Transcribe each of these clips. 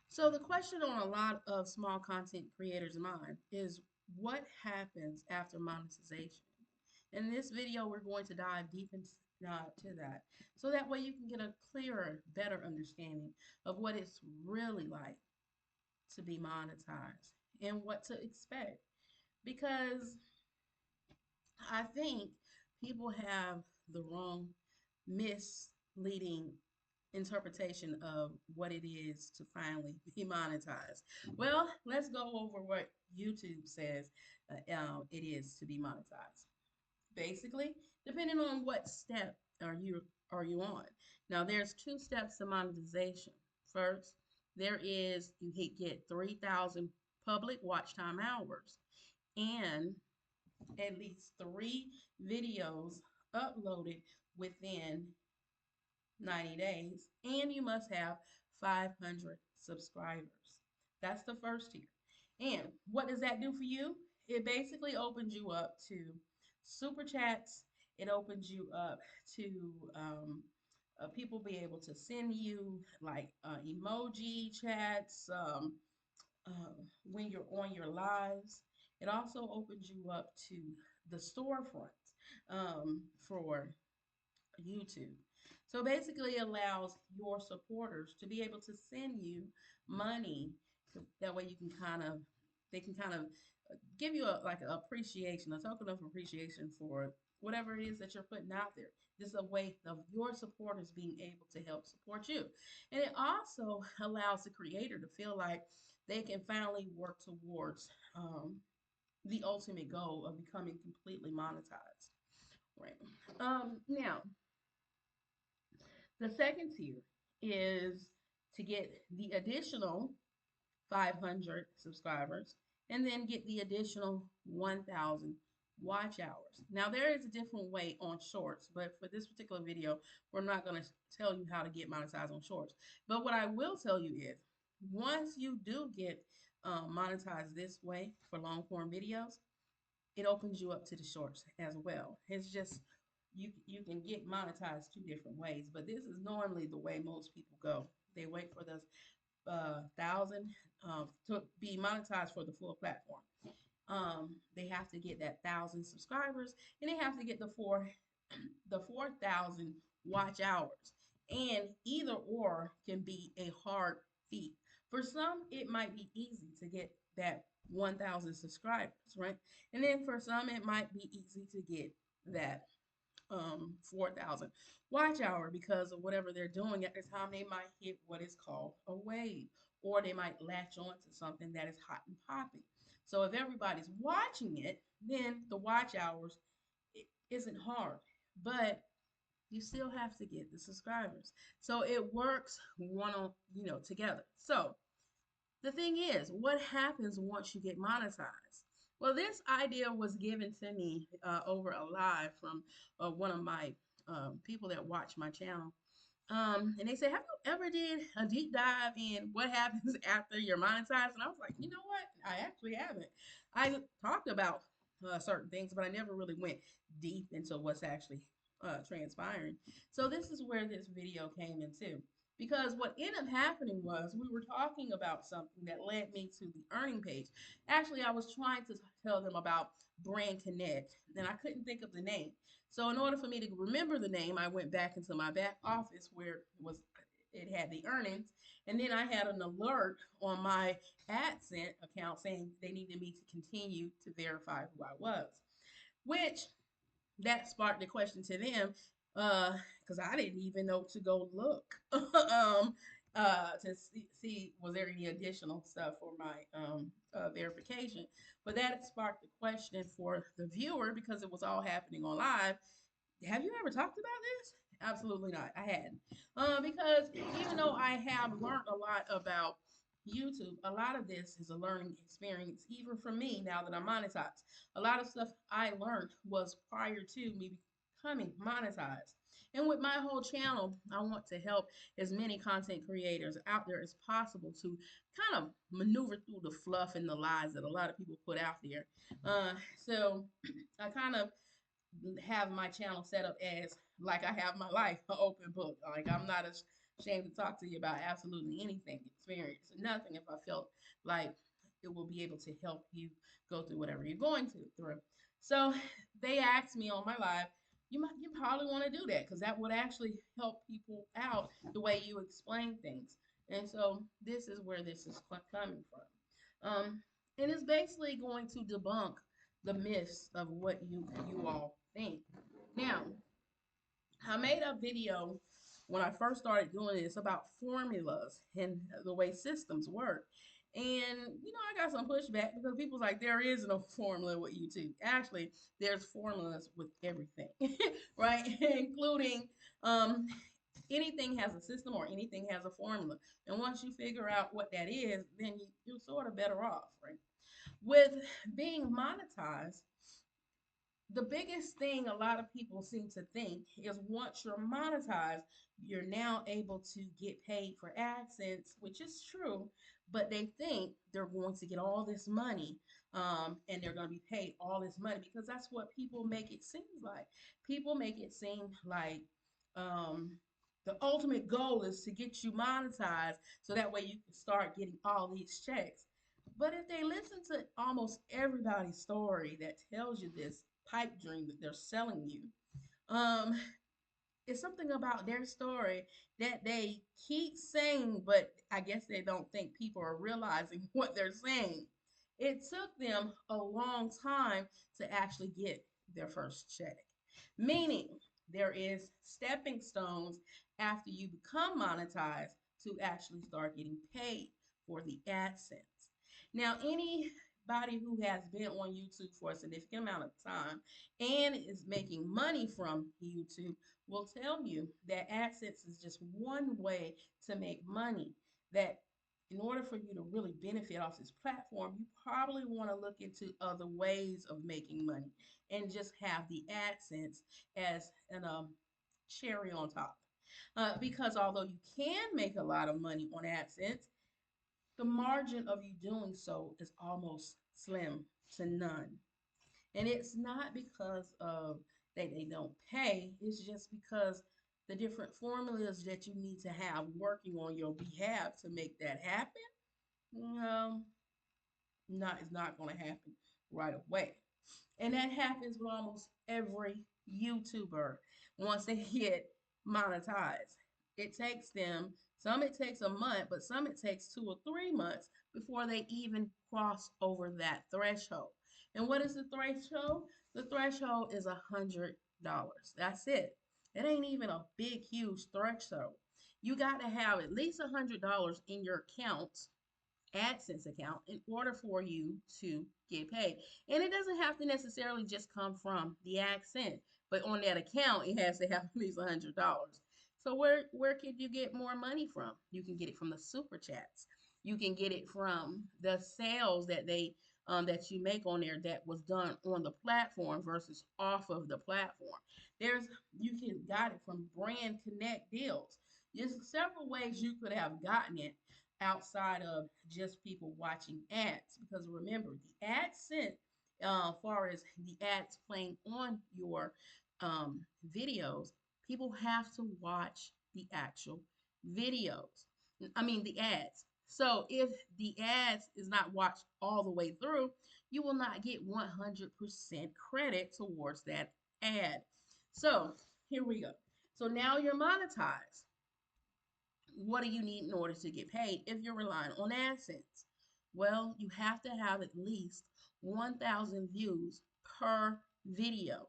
So the question on a lot of small content creators' mind is what happens after monetization? In this video, we're going to dive deep into to that so that way you can get a clearer, better understanding of what it's really like to be monetized and what to expect. Because I think people have the wrong, misleading interpretation of what it is to finally be monetized. Well, let's go over what YouTube says it is to be monetized. Basically, depending on what step are you on. Now, there's two steps to monetization. First, there is you get 3,000 public watch time hours and at least three videos uploaded within 90 days, and you must have 500 subscribers. That's the first tier. And what does that do for you? It basically opens you up to super chats. It opens you up to people be able to send you like emoji chats uh, when you're on your lives. It also opens you up to the storefront for YouTube. So basically allows your supporters to be able to send you money. That way you can kind of they can kind of give you a like an appreciation, a token of appreciation for whatever it is that you're putting out there. This is a way of your supporters being able to help support you. And it also allows the creator to feel like they can finally work towards the ultimate goal of becoming completely monetized. Right. Now, the second tier is to get the additional 500 subscribers and then get the additional 1,000 watch hours. Now, there is a different way on shorts, but for this particular video, we're not going to tell you how to get monetized on shorts. But what I will tell you is once you do get monetized this way for long form videos, it opens you up to the shorts as well. It's just you can get monetized two different ways, but this is normally the way most people go. They wait for the thousand to be monetized for the full platform. They have to get that 1,000 subscribers, and they have to get the 4,000 watch hours. And either or can be a hard feat. For some, it might be easy to get that 1,000 subscribers, right? And then for some, it might be easy to get that 4,000 watch hour because of whatever they're doing at the time. They might hit what is called a wave, or they might latch on to something that is hot and popping. So if everybody's watching it, then the watch hours isn't hard, but you still have to get the subscribers. So it works one on together. So the thing is, what happens once you get monetized? Well, this idea was given to me over a live from one of my people that watch my channel. And they said, have you ever did a deep dive in what happens after you're monetized? And I was like, you know what? I actually haven't. I talked about certain things, but I never really went deep into what's actually transpiring. So this is where this video came into. Because what ended up happening was we were talking about something that led me to the earning page. Actually, I was trying to tell them about Brand Connect, and I couldn't think of the name. So in order for me to remember the name, I went back into my back office where it had the earnings, and then I had an alert on my AdSense account saying they needed me to continue to verify who I was, which that sparked the question to them because I didn't even know to go look to see was there any additional stuff for my verification. But that sparked the question for the viewer because it was all happening on live. Have you ever talked about this? Absolutely not. I hadn't. Because even though I have learned a lot about YouTube, a lot of this is a learning experience, even for me now that I'm monetized. A lot of stuff I learned was prior to me becoming monetized. And with my whole channel, I want to help as many content creators out there as possible to kind of maneuver through the fluff and the lies that a lot of people put out there. So I kind of have my channel set up as like I have my life an open book. Like I'm not ashamed to talk to you about absolutely anything, experience, nothing if I felt like it will be able to help you go through whatever you're going through. So they asked me on my live, you probably want to do that because that would actually help people out the way you explain things. And so this is where this is coming from. And it's basically going to debunk the myths of what you all think. Now, I made a video when I first started doing this about formulas and the way systems work. And I got some pushback because people's like, there is no formula with YouTube. Actually, there's formulas with everything, right? Including anything has a system or anything has a formula. And once you figure out what that is, then you're sort of better off, right? With being monetized, the biggest thing a lot of people seem to think is once you're monetized, you're now able to get paid for AdSense, which is true, but they think they're going to get all this money, and they're going to be paid all this money because that's what people make it seem like. People make it seem like um, the ultimate goal is to get you monetized so that way you can start getting all these checks. But if they listen to almost everybody's story that tells you this pipe dream that they're selling you, um, it's something about their story that they keep saying, but I guess they don't think people are realizing what they're saying. It took them a long time to actually get their first check, meaning there is stepping stones after you become monetized to actually start getting paid for the AdSense. Now, anybody who has been on YouTube for a significant amount of time and is making money from YouTube will tell you that AdSense is just one way to make money. That in order for you to really benefit off this platform, you probably want to look into other ways of making money and just have the AdSense as an cherry on top. Because although you can make a lot of money on AdSense, the margin of you doing so is almost slim to none. And it's not because of that they don't pay, it's just because the different formulas that you need to have working on your behalf to make that happen, um, it's not going to happen right away. And that happens with almost every YouTuber once they get monetized. It takes them, some it takes a month, but some it takes 2 or 3 months before they even cross over that threshold. And what is the threshold? The threshold is $100. That's it. It ain't even a big, huge threshold. You got to have at least $100 in your account AdSense account in order for you to get paid. And it doesn't have to necessarily just come from the AdSense, but on that account, it has to have at least $100. So where could you get more money from? You can get it from the super chats. You can get it from the sales that you make on there that was done on the platform versus off of the platform. There's you can got it from brand connect deals. There's several ways you could have gotten it outside of just people watching ads. Because remember, the ad sent, far as the ads playing on your videos, people have to watch the actual videos. I mean, the ads. So if the ads is not watched all the way through, you will not get 100% credit towards that ad. So here we go. So now you're monetized. What do you need in order to get paid if you're relying on AdSense? Well, you have to have at least 1,000 views per video,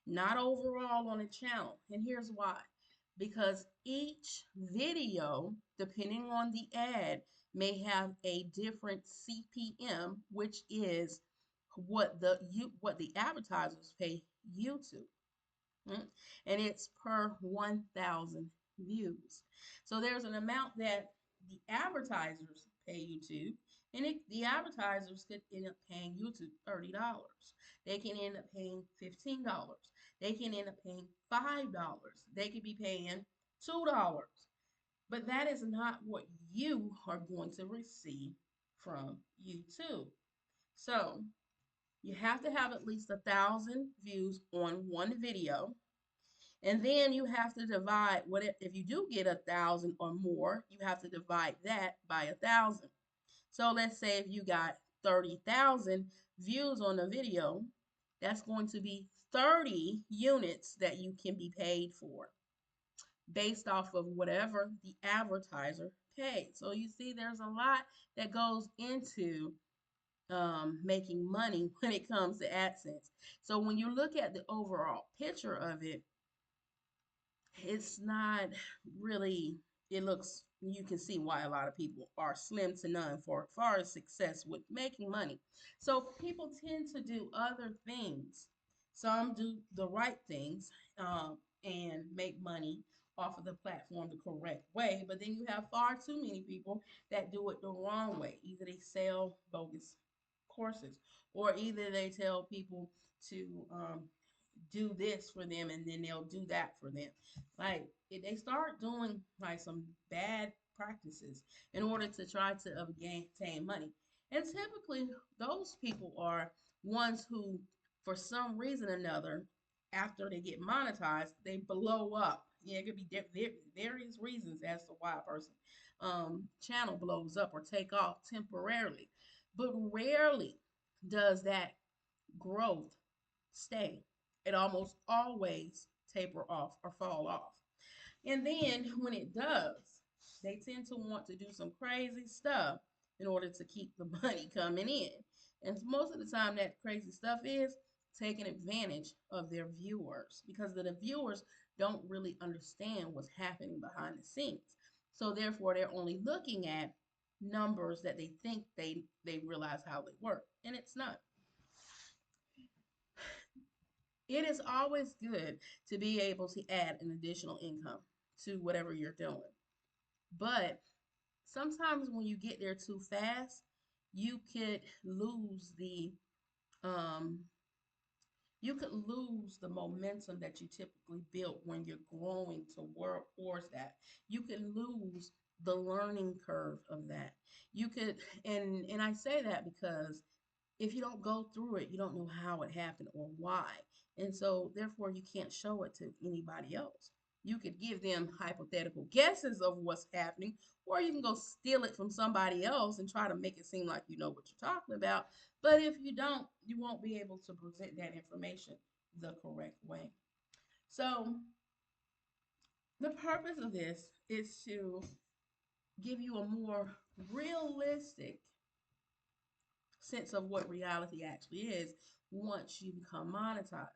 not overall on the channel. And here's why. Because each video, depending on the ad, may have a different CPM, which is what the advertisers pay YouTube. Mm. And it's per 1,000 views. So there's an amount that the advertisers pay YouTube, and the advertisers could end up paying YouTube $30. They can end up paying $15. They can end up paying $5. They could be paying $2. But that is not what you are going to receive from YouTube. So you have to have at least 1,000 views on one video, And then you have to divide what if you do get 1,000 or more, you have to divide that by 1,000. So let's say if you got 30,000 views on a video, that's going to be 30 units that you can be paid for based off of whatever the advertiser paid. So you see, there's a lot that goes into making money when it comes to AdSense. So when you look at the overall picture of it, it's not really, it looks, you can see why a lot of people are slim to none for far as success with making money. So people tend to do other things. Some do the right things and make money off of the platform the correct way, but then you have far too many people that do it the wrong way. Either they sell bogus courses, or either they tell people to do this for them and then they'll do that for them. Like they start doing like some bad practices in order to try to obtain money. And typically those people are ones who, for some reason or another, after they get monetized, they blow up. Yeah, it could be various reasons as to why a person channel blows up or take off temporarily. But rarely does that growth stay. It almost always taper off or fall off. And then when it does, they tend to want to do some crazy stuff in order to keep the money coming in. And most of the time, that crazy stuff is taking advantage of their viewers, because the viewers don't really understand what's happening behind the scenes. So therefore, they're only looking at numbers that they think they realize how they work, and it's not. It is always good to be able to add an additional income to whatever you're doing. But sometimes when you get there too fast, you could lose the um you could lose the momentum that you typically built when you're growing towards that. You can lose the learning curve of that. You could, and I say that because if you don't go through it, you don't know how it happened or why. And so, therefore, you can't show it to anybody else. You could give them hypothetical guesses of what's happening, or you can go steal it from somebody else and try to make it seem like you know what you're talking about. But if you don't, you won't be able to present that information the correct way. So, the purpose of this is to give you a more realistic sense of what reality actually is once you become monetized.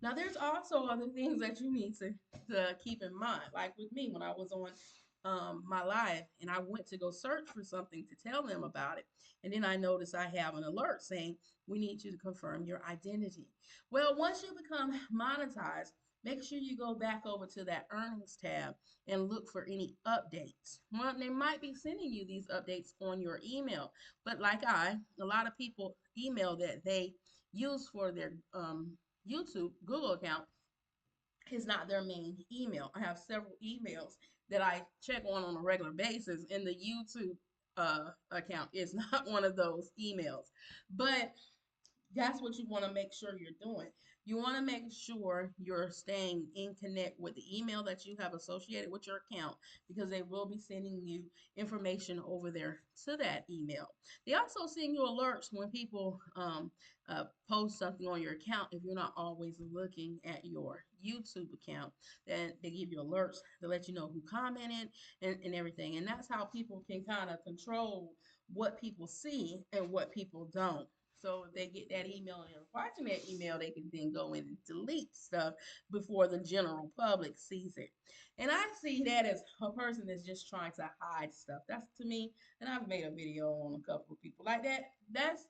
Now, there's also other things that you need to keep in mind. Like with me, when I was on my live and I went to go search for something to tell them about it, and then I noticed I have an alert saying, we need you to confirm your identity. Well, once you become monetized, make sure you go back over to that earnings tab and look for any updates. Well, they might be sending you these updates on your email, but like a lot of people email that they use for their YouTube, Google account is not their main email. I have several emails that I check on a regular basis, and the YouTube account is not one of those emails. But that's what you want to make sure you're doing. You want to make sure you're staying in connect with the email that you have associated with your account, because they will be sending you information over there to that email. They also send you alerts when people post something on your account. If you're not always looking at your YouTube account, then they give you alerts to let you know who commented and everything. And that's how people can kind of control what people see and what people don't. So if they get that email and they're watching that email, they can then go in and delete stuff before the general public sees it. And I see that as a person that's just trying to hide stuff. That's to me, and I've made a video on a couple of people like that. That's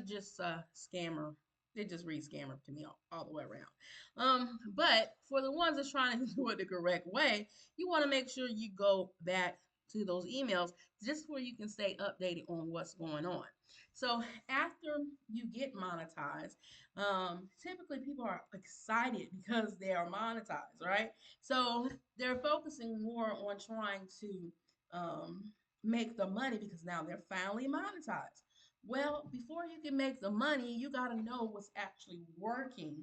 just a scammer. They just read scammer to me all the way around. But for the ones that's trying to do it the correct way, you want to make sure you go back to those emails just where you can stay updated on what's going on. So after you get monetized, typically people are excited because they are monetized, right? So they're focusing more on trying to make the money because now they're finally monetized. Well, before you can make the money, you got to know what's actually working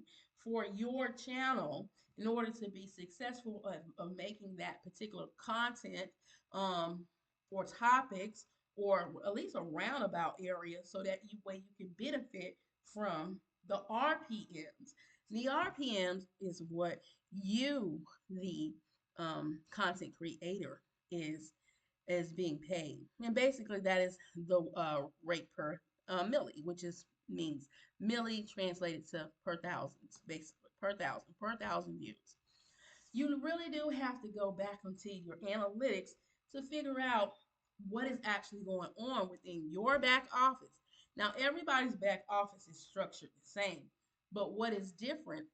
for your channel in order to be successful of making that particular content or topics or at least a roundabout area so that you can benefit from the RPMs. The RPMs is what you, the content creator, is being paid, and basically that is the rate per milli, which is means milli translated to per thousands, basically per thousand views. You really do have to go back into your analytics to figure out what is actually going on within your back office. Now, everybody's back office is structured the same, but what is different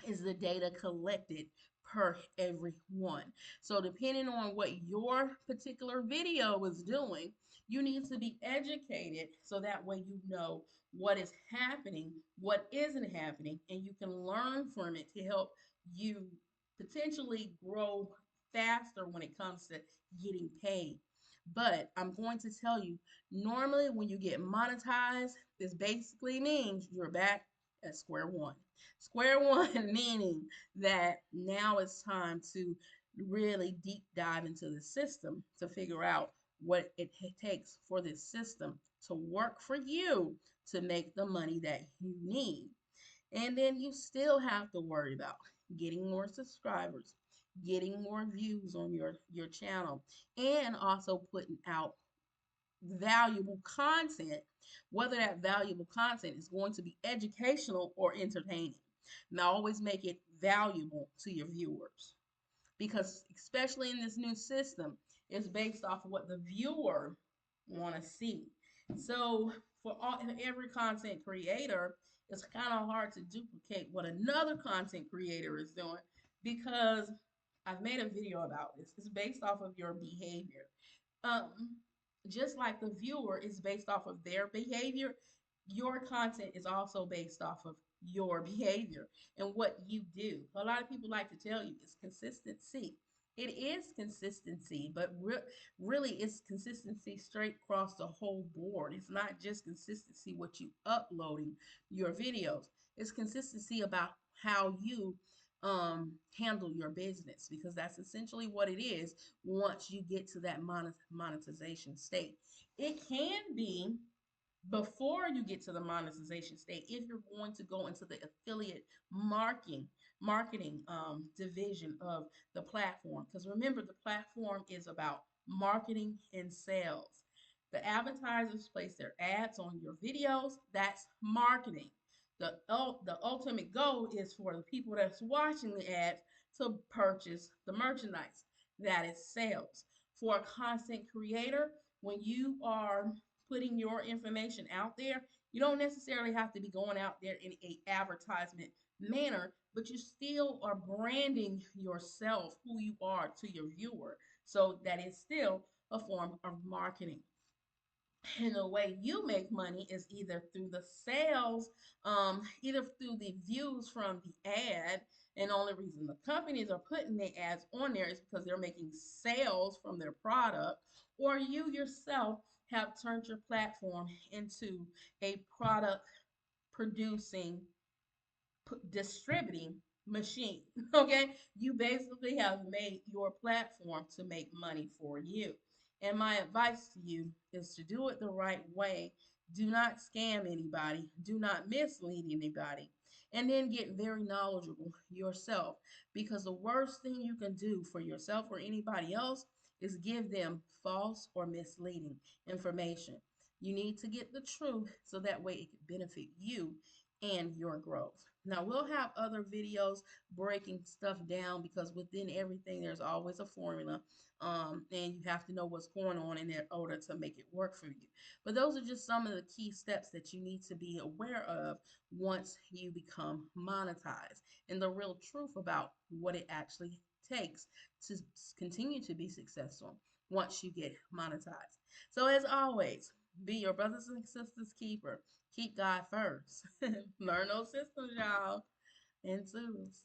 is the data collected per every one. So depending on what your particular video is doing, you need to be educated so that way you know what is happening, what isn't happening, and you can learn from it to help you potentially grow faster when it comes to getting paid. But I'm going to tell you, normally when you get monetized, this basically means you're back at square one. Square one meaning that now it's time to really deep dive into the system to figure out what it takes for this system to work for you to make the money that you need. And then you still have to worry about getting more subscribers, getting more views on your channel, and also putting out valuable content, whether that valuable content is going to be educational or entertaining. Now, always make it valuable to your viewers because, especially in this new system, it's based off of what the viewer want to see. So, for every content creator, it's kind of hard to duplicate what another content creator is doing because I've made a video about this. It's based off of your behavior. Um, just like the viewer is based off of their behavior, your content is also based off of your behavior and what you do. A lot of people like to tell you it's consistency. It is consistency, but really it's consistency straight across the whole board. It's not just consistency what you uploading your videos. It's consistency about how you handle your business because that's essentially what it is once you get to that monetization state. It can be before you get to the monetization state if you're going to go into the affiliate marketing division of the platform, because remember the platform is about marketing and sales. The advertisers place their ads on your videos. That's marketing. The ultimate goal is for the people that's watching the ads to purchase the merchandise. That is sales. For a content creator, when you are putting your information out there, you don't necessarily have to be going out there in a advertisement manner, but you still are branding yourself, who you are to your viewer. So that is still a form of marketing. And the way you make money is either through the sales, either through the views from the ad. And the only reason the companies are putting the ads on there is because they're making sales from their product, or you yourself have turned your platform into a product producing distributing machine. Okay, you basically have made your platform to make money for you. And my advice to you is to do it the right way. Do not scam anybody, do not mislead anybody, and then get very knowledgeable yourself, because the worst thing you can do for yourself or anybody else is give them false or misleading information. You need to get the truth so that way it can benefit you and your growth. Now, we'll have other videos breaking stuff down because within everything, there's always a formula, and you have to know what's going on in order to make it work for you. But those are just some of the key steps that you need to be aware of once you become monetized, and the real truth about what it actually takes to continue to be successful once you get monetized. So, as always, be your brothers and sisters keeper. Keep God first. Learn those systems, y'all, and tools.